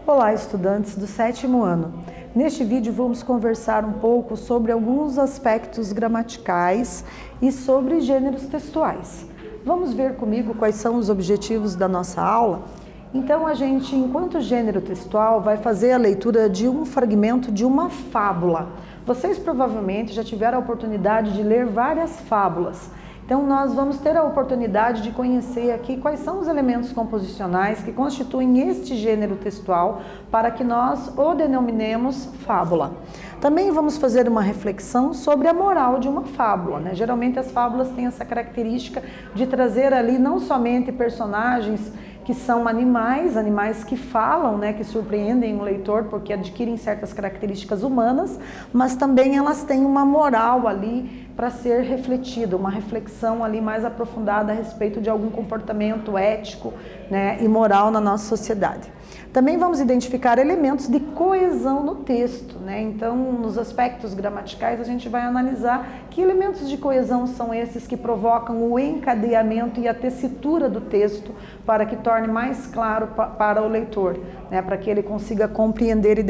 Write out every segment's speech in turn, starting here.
Olá, estudantes do 7º ano. Neste vídeo vamos conversar um pouco sobre alguns aspectos gramaticais e sobre gêneros textuais. Vamos ver comigo quais são os objetivos da nossa aula? Então a gente, enquanto gênero textual, vai fazer a leitura de um fragmento de uma fábula. Vocês provavelmente já tiveram a oportunidade de ler várias fábulas. Então nós vamos ter a oportunidade de conhecer aqui quais são os elementos composicionais que constituem este gênero textual para que nós o denominemos fábula. Também vamos fazer uma reflexão sobre a moral de uma fábula, né? Geralmente as fábulas têm essa característica de trazer ali não somente personagens que são animais que falam, né, que surpreendem o leitor porque adquirem certas características humanas, mas também elas têm uma moral ali para ser refletida, uma reflexão ali mais aprofundada a respeito de algum comportamento ético, né, e moral na nossa sociedade. Também vamos identificar elementos de coesão no texto, né? Então, nos aspectos gramaticais, a gente vai analisar que elementos de coesão são esses que provocam o encadeamento e a tessitura do texto para que torne mais claro para o leitor, né? Para que ele consiga compreender e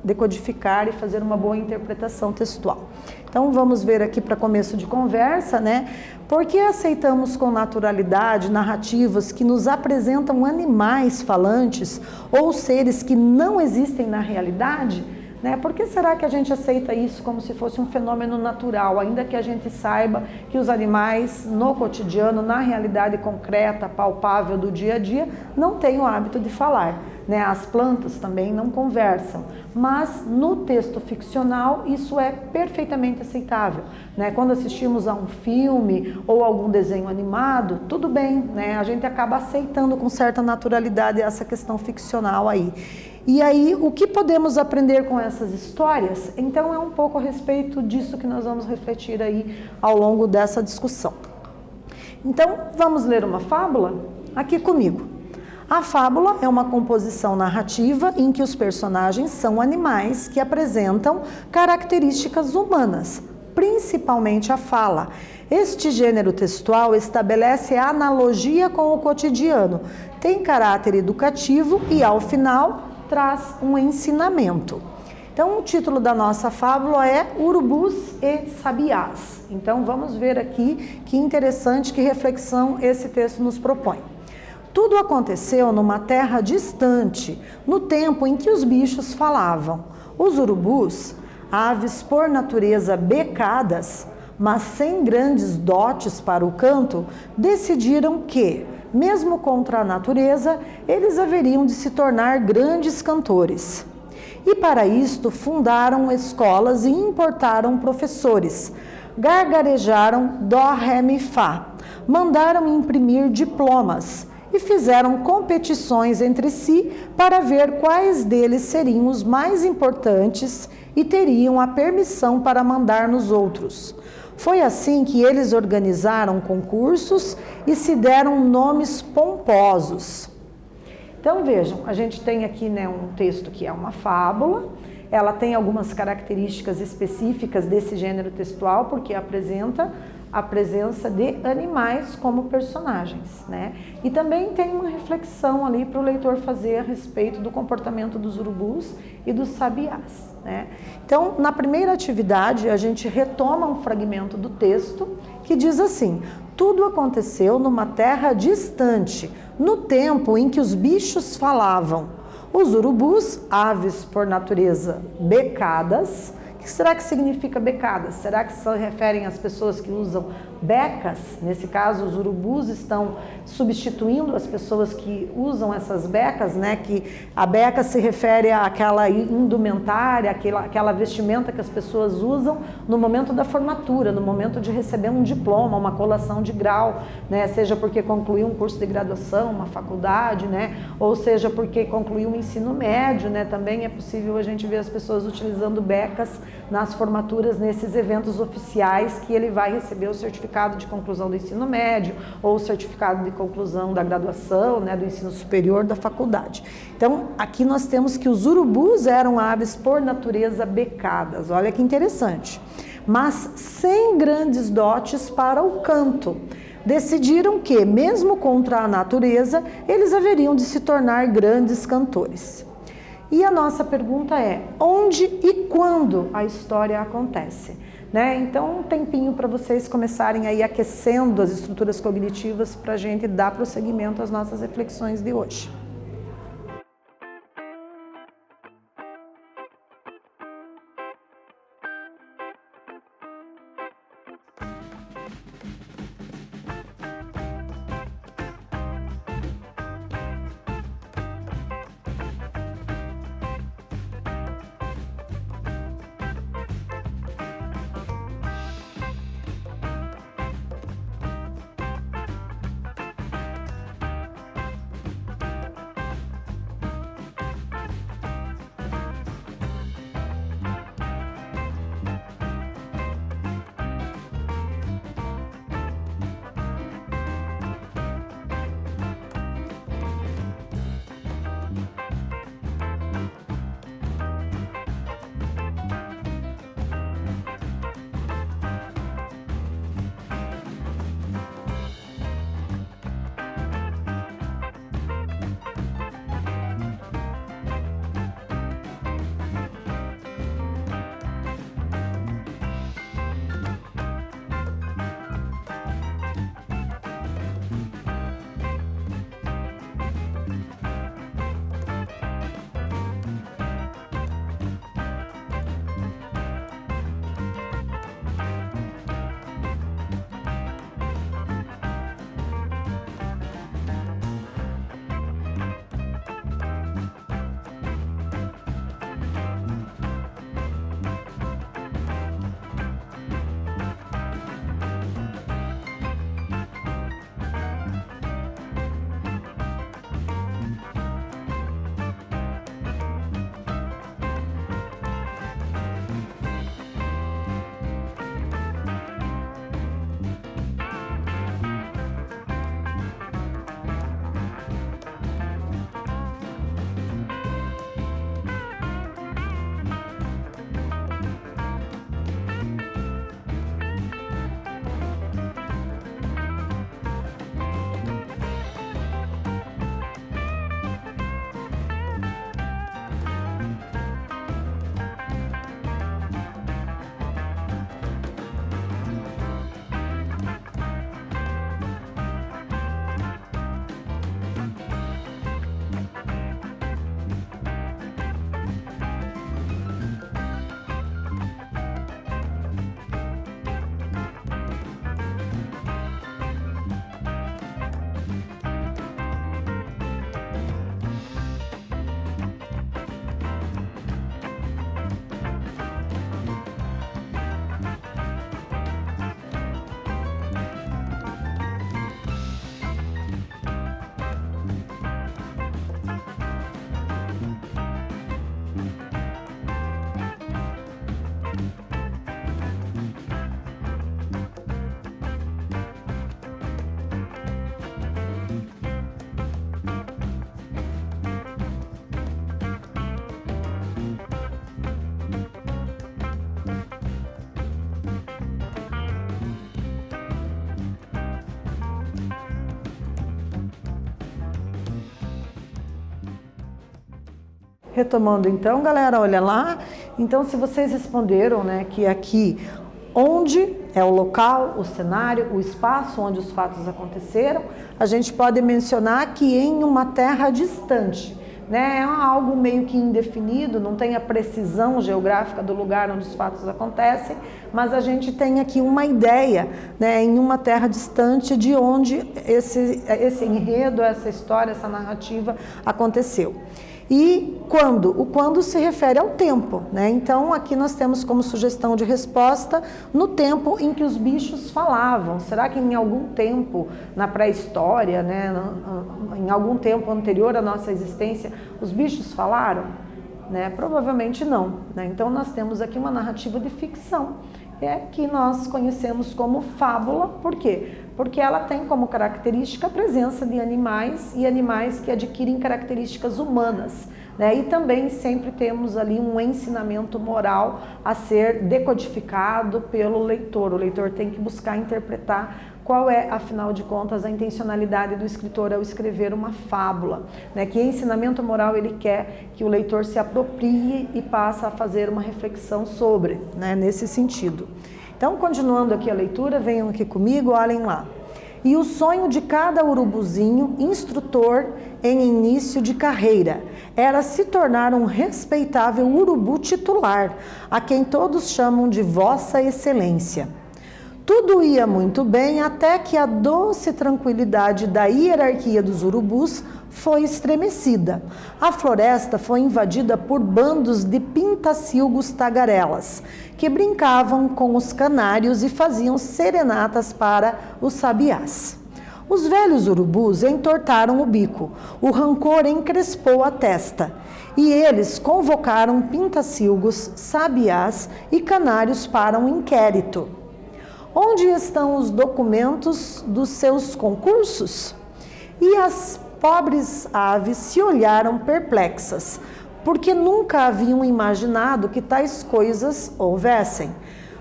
decodificar e fazer uma boa interpretação textual. Então, vamos ver aqui para começo de conversa, né? Por que aceitamos com naturalidade narrativas que nos apresentam animais falantes ou seres que não existem na realidade? Né? Por que será que a gente aceita isso como se fosse um fenômeno natural, ainda que a gente saiba que os animais no cotidiano, na realidade concreta, palpável do dia a dia, não têm o hábito de falar, né? As plantas também não conversam, mas no texto ficcional isso é perfeitamente aceitável, né? Quando assistimos a um filme ou algum desenho animado, tudo bem, né? A gente acaba aceitando com certa naturalidade essa questão ficcional aí. E aí, o que podemos aprender com essas histórias? Então, é um pouco a respeito disso que nós vamos refletir aí ao longo dessa discussão. Então, vamos ler uma fábula? Aqui comigo. A fábula é uma composição narrativa em que os personagens são animais que apresentam características humanas, principalmente a fala. Este gênero textual estabelece a analogia com o cotidiano, tem caráter educativo e, ao final, traz um ensinamento. Então, o título da nossa fábula é Urubus e Sabiás. Então, vamos ver aqui que interessante, que reflexão esse texto nos propõe. Tudo aconteceu numa terra distante, no tempo em que os bichos falavam. Os urubus, aves por natureza becadas, mas sem grandes dotes para o canto, decidiram que, mesmo contra a natureza, eles haveriam de se tornar grandes cantores. E para isto fundaram escolas e importaram professores, gargarejaram dó, ré, mi, fá, mandaram imprimir diplomas e fizeram competições entre si para ver quais deles seriam os mais importantes e teriam a permissão para mandar nos outros. Foi assim que eles organizaram concursos e se deram nomes pomposos. Então vejam, a gente tem aqui, né, um texto que é uma fábula, ela tem algumas características específicas desse gênero textual, porque apresenta a presença de animais como personagens, né? E também tem uma reflexão ali para o leitor fazer a respeito do comportamento dos urubus e dos sabiás, né? Então, na primeira atividade, a gente retoma um fragmento do texto que diz assim: tudo aconteceu numa terra distante, no tempo em que os bichos falavam. Os urubus, aves por natureza becadas. O que será que significa becadas? Será que se referem às pessoas que usam becas? Nesse caso, os urubus estão substituindo as pessoas que usam essas becas, né? Que a beca se refere àquela indumentária, aquela vestimenta que as pessoas usam no momento da formatura, no momento de receber um diploma, uma colação de grau, né? Seja porque concluiu um curso de graduação, uma faculdade, né? Ou seja porque concluiu um ensino médio, né? Também é possível a gente ver as pessoas utilizando becas nas formaturas, nesses eventos oficiais que ele vai receber o certificado de conclusão do ensino médio ou o certificado de conclusão da graduação, né, do ensino superior da faculdade. Então, aqui nós temos que os urubus eram aves por natureza becadas, olha que interessante, mas sem grandes dotes para o canto. Decidiram que, mesmo contra a natureza, eles haveriam de se tornar grandes cantores. E a nossa pergunta é: onde e quando a história acontece? Né? Então, um tempinho para vocês começarem aí aquecendo as estruturas cognitivas para a gente dar prosseguimento às nossas reflexões de hoje. Retomando então, galera, olha lá. Então, se vocês responderam, né, que aqui onde é o local, o cenário, o espaço onde os fatos aconteceram, a gente pode mencionar que em uma terra distante, né, é algo meio que indefinido, não tem a precisão geográfica do lugar onde os fatos acontecem, mas a gente tem aqui uma ideia, né, em uma terra distante de onde esse enredo, essa história, essa narrativa aconteceu. E quando? O quando se refere ao tempo, né? Então, aqui nós temos como sugestão de resposta no tempo em que os bichos falavam. Será que em algum tempo, na pré-história, né, em algum tempo anterior à nossa existência, os bichos falaram? Né? Provavelmente não. Né? Então, nós temos aqui uma narrativa de ficção, que nós conhecemos como fábula. Por quê? Porque ela tem como característica a presença de animais e animais que adquirem características humanas, né? E também sempre temos ali um ensinamento moral a ser decodificado pelo leitor. O leitor tem que buscar interpretar qual é, afinal de contas, a intencionalidade do escritor ao escrever uma fábula, né? Que ensinamento moral ele quer que o leitor se aproprie e passe a fazer uma reflexão sobre, né? Nesse sentido. Então, continuando aqui a leitura, venham aqui comigo, olhem lá. E o sonho de cada urubuzinho, instrutor em início de carreira, era se tornar um respeitável urubu titular, a quem todos chamam de Vossa Excelência. Tudo ia muito bem até que a doce tranquilidade da hierarquia dos urubus foi estremecida. A floresta foi invadida por bandos de pintacilgos tagarelas, que brincavam com os canários e faziam serenatas para os sabiás. Os velhos urubus entortaram o bico, o rancor encrespou a testa, e eles convocaram pintacilgos, sabiás e canários para um inquérito. Onde estão os documentos dos seus concursos? E as pobres aves se olharam perplexas, porque nunca haviam imaginado que tais coisas houvessem.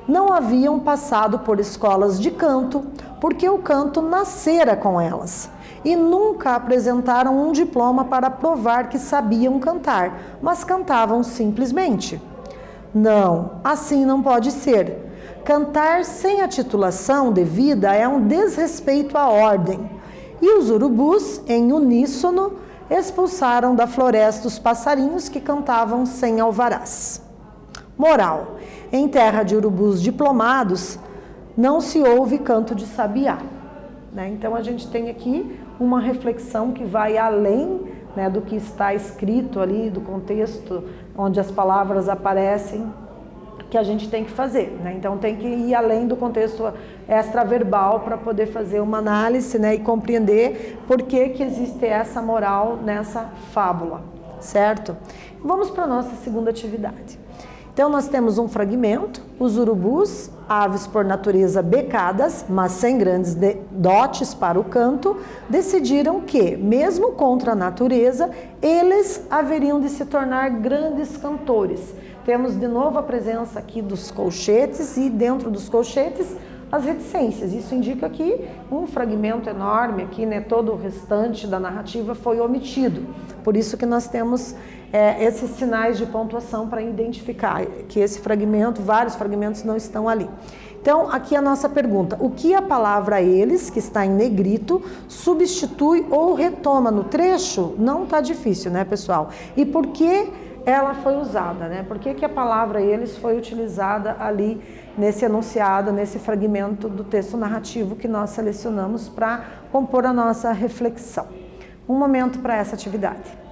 Não haviam passado por escolas de canto, porque o canto nascera com elas. E nunca apresentaram um diploma para provar que sabiam cantar, mas cantavam simplesmente. Não, assim não pode ser. Cantar sem a titulação devida é um desrespeito à ordem. E os urubus, em uníssono, expulsaram da floresta os passarinhos que cantavam sem alvarás. Moral: em terra de urubus diplomados, não se ouve canto de sabiá. Né? Então a gente tem aqui uma reflexão que vai além, né, do que está escrito ali, do contexto onde as palavras aparecem, que a gente tem que fazer, né? Então tem que ir além do contexto extraverbal para poder fazer uma análise, né, e compreender por que existe essa moral nessa fábula, certo? Vamos para a nossa segunda atividade. Então nós temos um fragmento: os urubus, aves por natureza becadas, mas sem grandes dotes para o canto, decidiram que, mesmo contra a natureza, eles haveriam de se tornar grandes cantores. Temos de novo a presença aqui dos colchetes e dentro dos colchetes as reticências. Isso indica que um fragmento enorme aqui, né, todo o restante da narrativa foi omitido. Por isso que nós temos esses sinais de pontuação para identificar que esse fragmento, vários fragmentos não estão ali. Então, aqui a nossa pergunta: o que a palavra eles, que está em negrito, substitui ou retoma no trecho? Não está difícil, né, pessoal? E por que ela foi usada, né? Por que a palavra eles foi utilizada ali nesse enunciado, nesse fragmento do texto narrativo que nós selecionamos para compor a nossa reflexão? Um momento para essa atividade.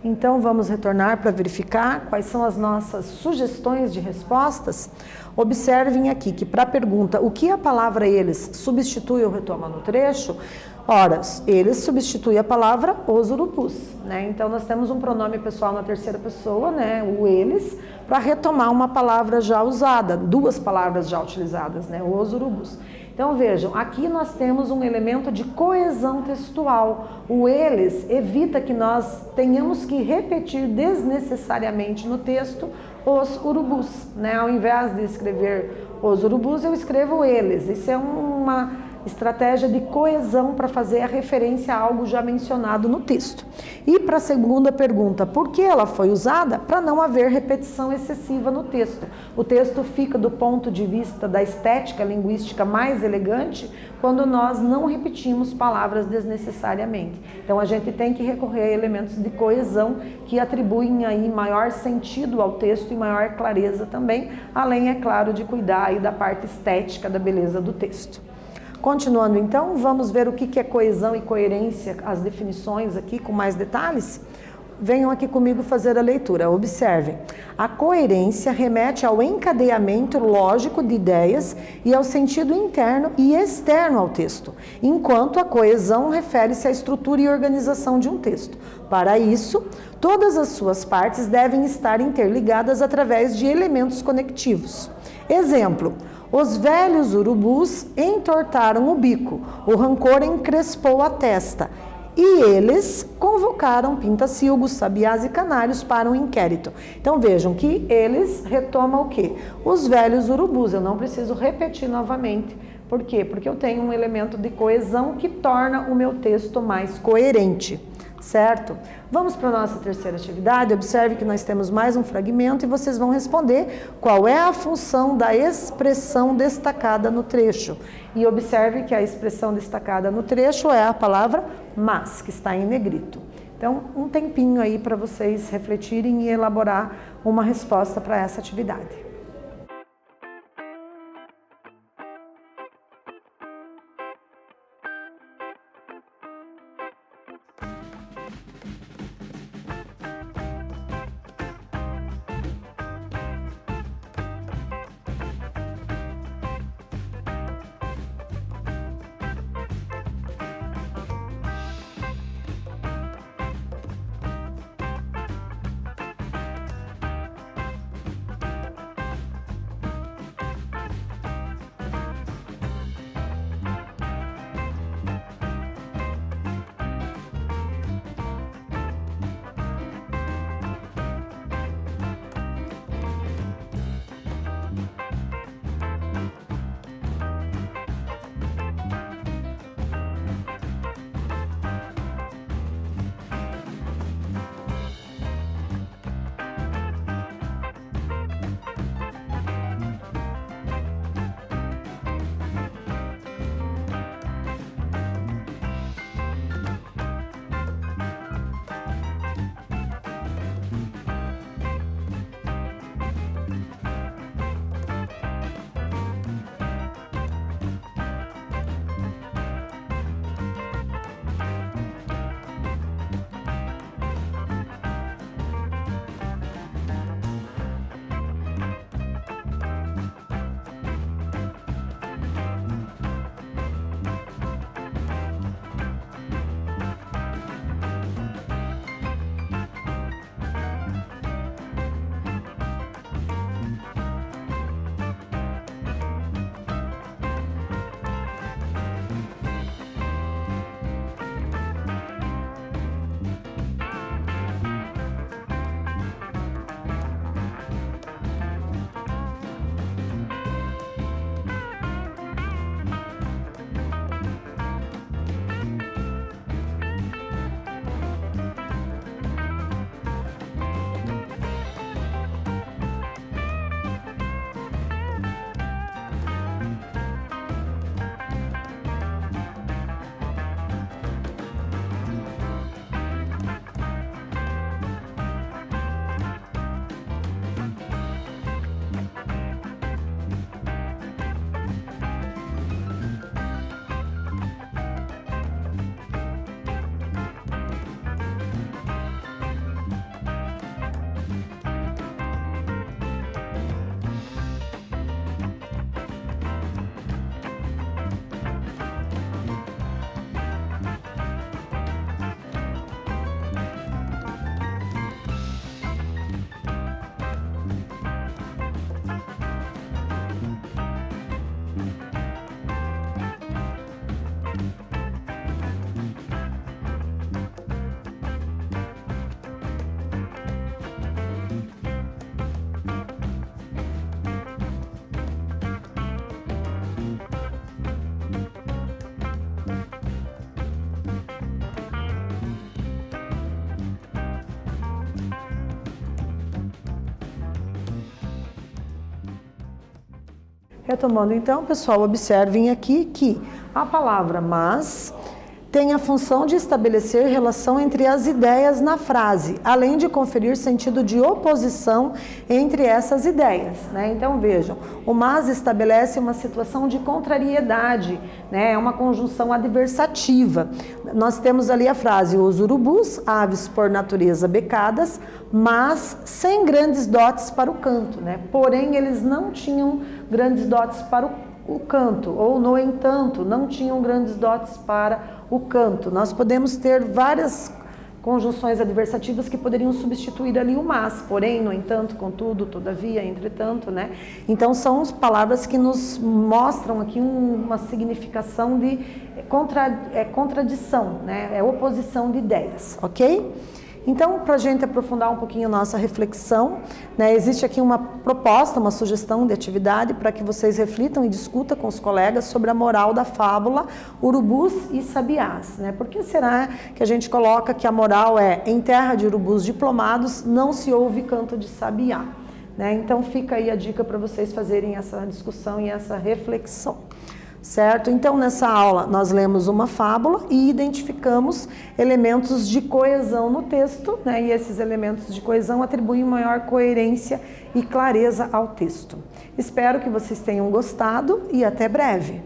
Então vamos retornar para verificar quais são as nossas sugestões de respostas. Observem aqui que para a pergunta o que a palavra eles substitui ou retoma no trecho, ora, eles substitui a palavra os urubus, né? Então nós temos um pronome pessoal na terceira pessoa, né? O eles, para retomar uma palavra já usada, duas palavras já utilizadas, né? Os urubus. Então vejam, aqui nós temos um elemento de coesão textual. O eles evita que nós tenhamos que repetir desnecessariamente no texto os urubus, né? Ao invés de escrever os urubus, eu escrevo eles. Isso é uma estratégia de coesão para fazer a referência a algo já mencionado no texto. E para a segunda pergunta, por que ela foi usada? Para não haver repetição excessiva no texto. O texto fica, do ponto de vista da estética linguística, mais elegante quando nós não repetimos palavras desnecessariamente. Então a gente tem que recorrer a elementos de coesão que atribuem aí maior sentido ao texto e maior clareza também, além, é claro, de cuidar aí da parte estética, da beleza do texto. Continuando então, vamos ver o que é coesão e coerência, as definições aqui com mais detalhes? Venham aqui comigo fazer a leitura. Observem. A coerência remete ao encadeamento lógico de ideias e ao sentido interno e externo ao texto, enquanto a coesão refere-se à estrutura e organização de um texto. Para isso, todas as suas partes devem estar interligadas através de elementos conectivos. Exemplo: os velhos urubus entortaram o bico, o rancor encrespou a testa, e eles convocaram pintacilgos, sabiás e canários para um inquérito. Então vejam que eles retomam o quê? Os velhos urubus. Eu não preciso repetir novamente. Por quê? Porque eu tenho um elemento de coesão que torna o meu texto mais coerente. Certo? Vamos para a nossa terceira atividade. Observe que nós temos mais um fragmento e vocês vão responder qual é a função da expressão destacada no trecho. E observe que a expressão destacada no trecho é a palavra mas, que está em negrito. Então, um tempinho aí para vocês refletirem e elaborar uma resposta para essa atividade. Retomando então, pessoal, observem aqui que a palavra mas tem a função de estabelecer relação entre as ideias na frase, além de conferir sentido de oposição entre essas ideias, né? Então vejam, o mas estabelece uma situação de contrariedade, né? É uma conjunção adversativa. Nós temos ali a frase: os urubus, aves por natureza becadas, mas sem grandes dotes para o canto, né? Porém, eles não tinham grandes dotes para o canto, ou no entanto, não tinham grandes dotes para o canto. Nós podemos ter várias conjunções adversativas que poderiam substituir ali o mas, porém, no entanto, contudo, todavia, entretanto, né? Então são palavras que nos mostram aqui uma significação de contradição, né? É oposição de ideias, ok? Então, para a gente aprofundar um pouquinho a nossa reflexão, né, existe aqui uma proposta, uma sugestão de atividade para que vocês reflitam e discutam com os colegas sobre a moral da fábula Urubus e Sabiás, né? Por que será que a gente coloca que a moral é: em terra de urubus diplomados não se ouve canto de sabiá, né? Então fica aí a dica para vocês fazerem essa discussão e essa reflexão. Certo? Então, nessa aula, nós lemos uma fábula e identificamos elementos de coesão no texto, né? E esses elementos de coesão atribuem maior coerência e clareza ao texto. Espero que vocês tenham gostado e até breve!